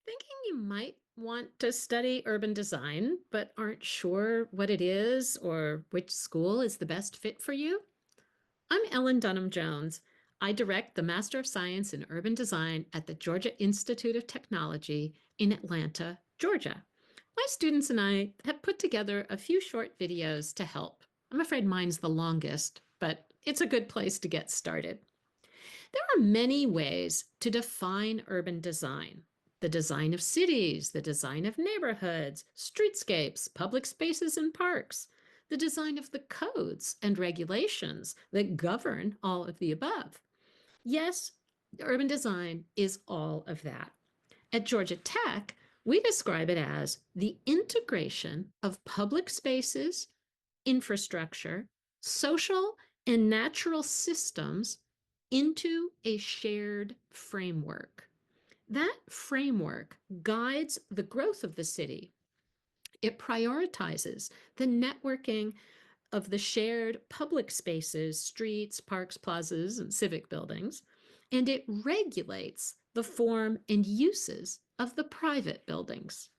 Thinking you might want to study urban design, but aren't sure what it is or which school is the best fit for you? I'm Ellen Dunham Jones. I direct the Master of Science in Urban Design at the Georgia Institute of Technology in Atlanta, Georgia. My students and I have put together a few short videos to help. I'm afraid mine's the longest, but it's a good place to get started. There are many ways to define urban design. The design of cities, the design of neighborhoods, streetscapes, public spaces, and parks, the design of the codes and regulations that govern all of the above. Yes, urban design is all of that. At Georgia Tech, we describe it as the integration of public spaces, infrastructure, social and natural systems into a shared framework. That framework guides the growth of the city. It prioritizes the networking of the shared public spaces, streets, parks, plazas, and civic buildings, and it regulates the form and uses of the private buildings.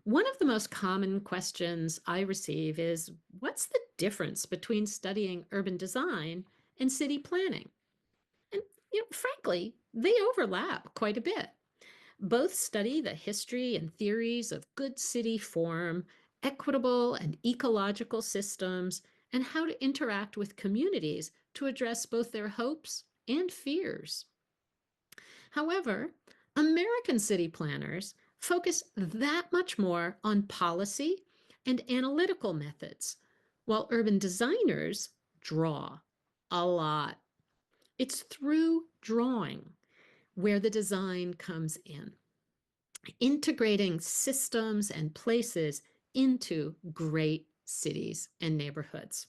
One of the most common questions I receive is, what's the difference between studying urban design and city planning? And frankly, they overlap quite a bit. Both study the history and theories of good city form, equitable and ecological systems, and how to interact with communities to address both their hopes and fears. However, American city planners focus that much more on policy and analytical methods, while urban designers draw a lot. It's through drawing where the design comes in, integrating systems and places into great cities and neighborhoods.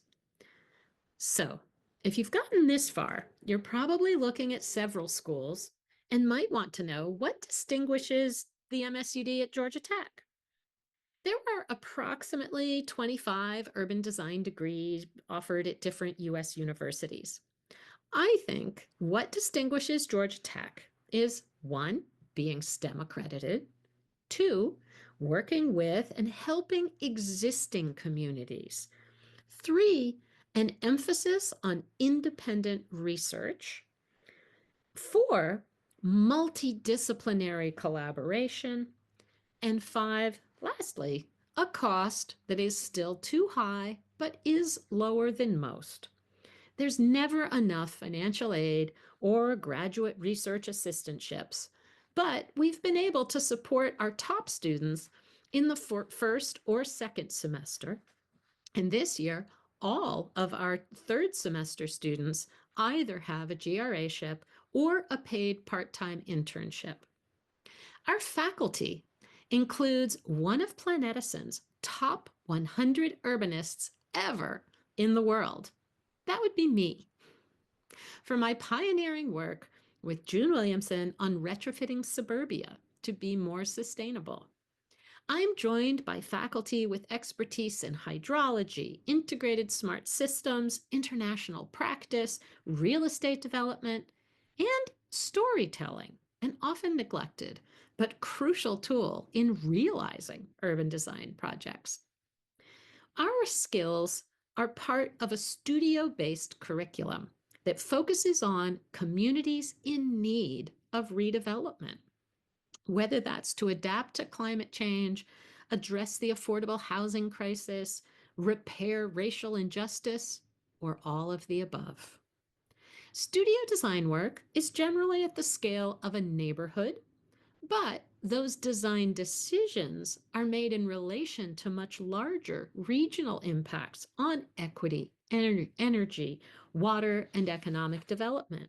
So, if you've gotten this far, you're probably looking at several schools and might want to know what distinguishes the MSUD at Georgia Tech. There are approximately 25 urban design degrees offered at different US universities. I think what distinguishes Georgia Tech is one, being STEM accredited, two, working with and helping existing communities, three, an emphasis on independent research, four, multidisciplinary collaboration, and five, lastly, a cost that is still too high but is lower than most. There's never enough financial aid or graduate research assistantships, but we've been able to support our top students in the first or second semester. And this year, all of our third semester students either have a GRA-ship or a paid part-time internship. Our faculty includes one of Planet Edison's top 100 urbanists ever in the world. That would be me. For my pioneering work with June Williamson on retrofitting suburbia to be more sustainable. I'm joined by faculty with expertise in hydrology, integrated smart systems, international practice, real estate development, and storytelling, an often neglected but crucial tool in realizing urban design projects. Our skills are part of a studio-based curriculum that focuses on communities in need of redevelopment, whether that's to adapt to climate change, address the affordable housing crisis, repair racial injustice, or all of the above. Studio design work is generally at the scale of a neighborhood, but those design decisions are made in relation to much larger regional impacts on equity, energy, water, and economic development.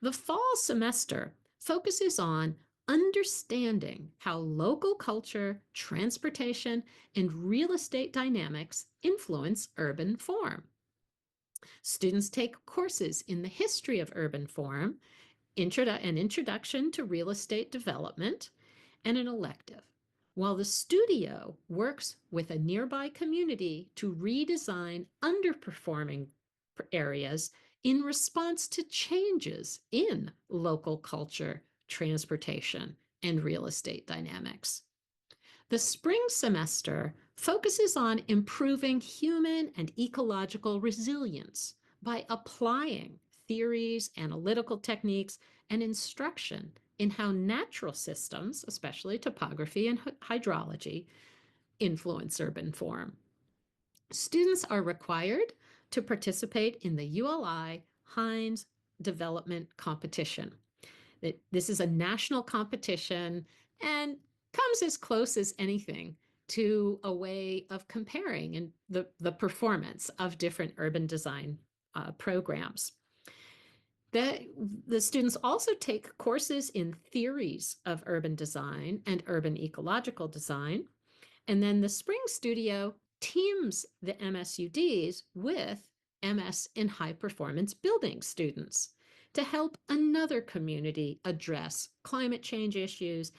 The fall semester focuses on understanding how local culture, transportation, and real estate dynamics influence urban form. Students take courses in the history of urban form, an introduction to real estate development, and an elective, while the studio works with a nearby community to redesign underperforming areas in response to changes in local culture, transportation, and real estate dynamics. The spring semester focuses on improving human and ecological resilience by applying theories, analytical techniques, and instruction in how natural systems, especially topography and hydrology, influence urban form. Students are required to participate in the ULI Hines Development Competition. This is a national competition and comes as close as anything to a way of comparing and the performance of different urban design programs. The students also take courses in theories of urban design and urban ecological design. And then the Spring Studio teams the MSUDs with MS in High Performance Building students to help another community address climate change issues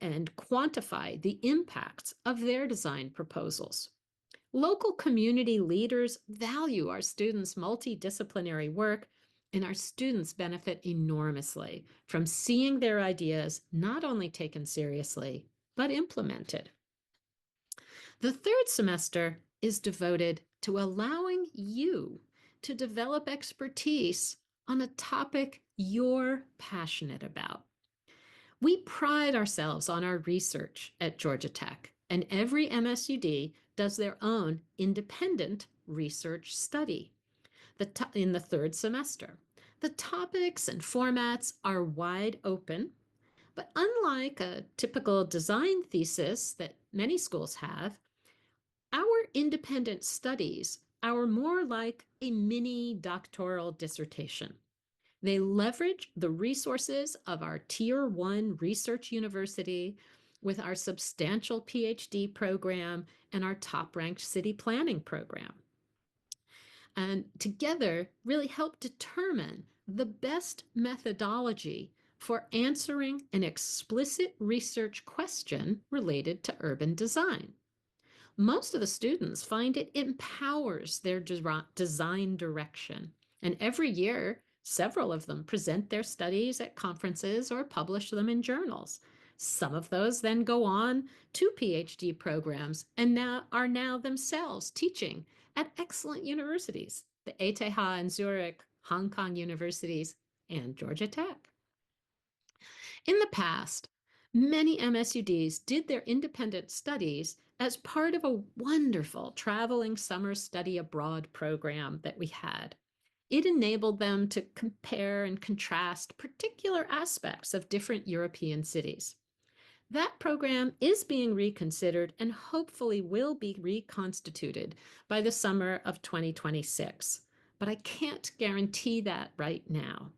and quantify the impacts of their design proposals. Local community leaders value our students' multidisciplinary work, and our students benefit enormously from seeing their ideas not only taken seriously, but implemented. The third semester is devoted to allowing you to develop expertise on a topic you're passionate about. We pride ourselves on our research at Georgia Tech, and every MSUD does their own independent research study in the third semester. The topics and formats are wide open, but unlike a typical design thesis that many schools have, our independent studies are more like a mini doctoral dissertation. They leverage the resources of our Tier 1 research university with our substantial PhD program and our top-ranked city planning program. And together really help determine the best methodology for answering an explicit research question related to urban design. Most of the students find it empowers their design direction. And every year, several of them present their studies at conferences or publish them in journals. Some of those then go on to PhD programs and are now themselves teaching at excellent universities, the ETH and Zurich, Hong Kong universities, and Georgia Tech. In the past, many MSUDs did their independent studies as part of a wonderful traveling summer study abroad program that we had. It enabled them to compare and contrast particular aspects of different European cities. That program is being reconsidered and hopefully will be reconstituted by the summer of 2026, but I can't guarantee that right now.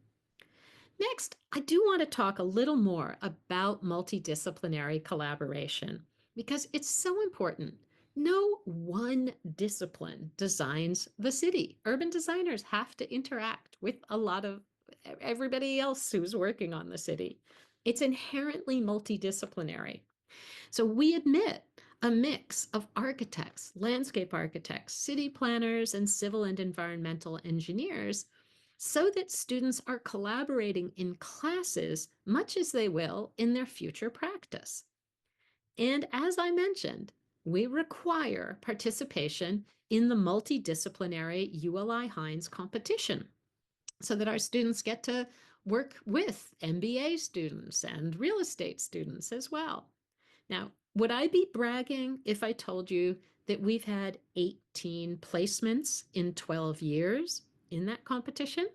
Next, I do want to talk a little more about multidisciplinary collaboration because it's so important. No one discipline designs the city. Urban designers have to interact with a lot of everybody else who's working on the city. It's inherently multidisciplinary. So we admit a mix of architects, landscape architects, city planners, and civil and environmental engineers so that students are collaborating in classes much as they will in their future practice. And as I mentioned, we require participation in the multidisciplinary ULI Hines competition so that our students get to work with MBA students and real estate students as well. Now, would I be bragging if I told you that we've had 18 placements in 12 years in that competition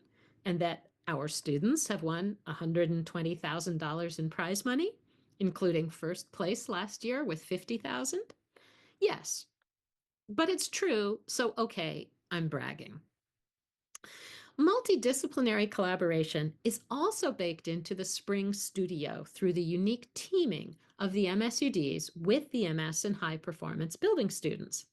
and that our students have won $120,000 in prize money, including first place last year with $50,000? Yes, but it's true, so okay, I'm bragging. Multidisciplinary collaboration is also baked into the Spring Studio through the unique teaming of the MSUDs with the MS and High Performance Building students.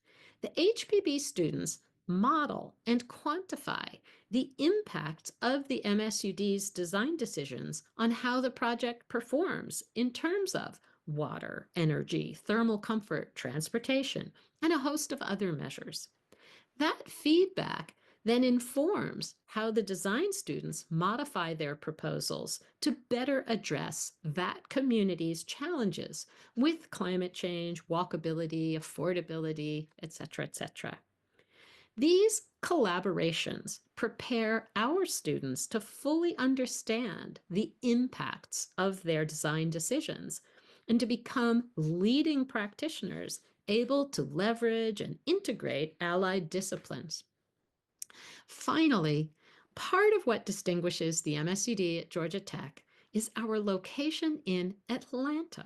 The HPB students model and quantify the impact of the MSUD's design decisions on how the project performs in terms of water, energy, thermal comfort, transportation, and a host of other measures. That feedback then informs how the design students modify their proposals to better address that community's challenges with climate change, walkability, affordability, etc., etc. These collaborations prepare our students to fully understand the impacts of their design decisions and to become leading practitioners able to leverage and integrate allied disciplines. Finally, part of what distinguishes the MSUD at Georgia Tech is our location in Atlanta.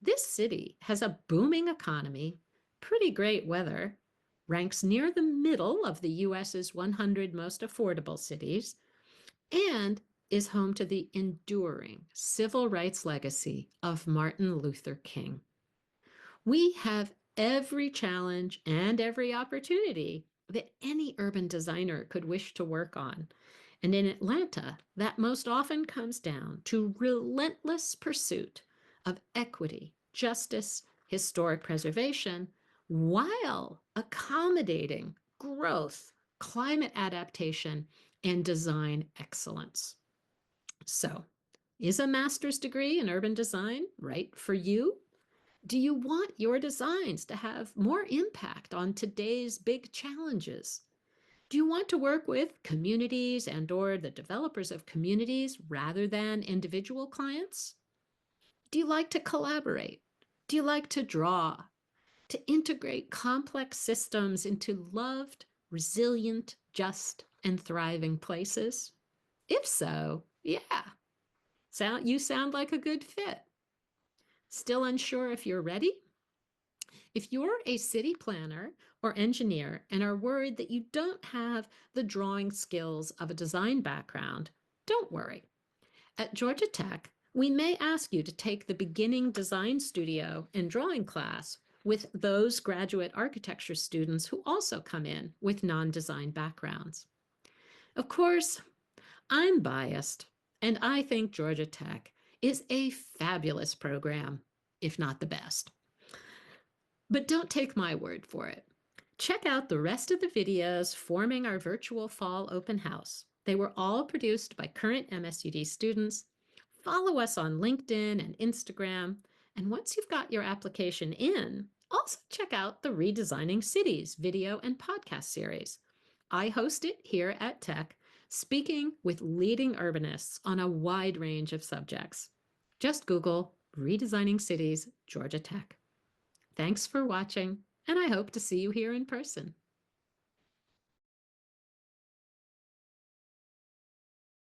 This city has a booming economy, pretty great weather, ranks near the middle of the US's 100 most affordable cities, and is home to the enduring civil rights legacy of Martin Luther King. We have every challenge and every opportunity that any urban designer could wish to work on. And in Atlanta, that most often comes down to relentless pursuit of equity, justice, historic preservation, while accommodating growth, climate adaptation, and design excellence. So, is a master's degree in urban design right for you? Do you want your designs to have more impact on today's big challenges? Do you want to work with communities and or the developers of communities rather than individual clients? Do you like to collaborate? Do you like to draw? To integrate complex systems into loved, resilient, just, and thriving places? If so, yeah, you sound like a good fit. Still unsure if you're ready? If you're a city planner or engineer and are worried that you don't have the drawing skills of a design background, don't worry. At Georgia Tech, we may ask you to take the beginning design studio and drawing class with those graduate architecture students who also come in with non-design backgrounds. Of course, I'm biased, and I think Georgia Tech is a fabulous program, if not the best. But don't take my word for it. Check out the rest of the videos forming our virtual fall open house. They were all produced by current MSUD students. Follow us on LinkedIn and Instagram. And once you've got your application in, also check out the Redesigning Cities video and podcast series. I host it here at Tech, speaking with leading urbanists on a wide range of subjects. Just Google Redesigning Cities, Georgia Tech. Thanks for watching, and I hope to see you here in person.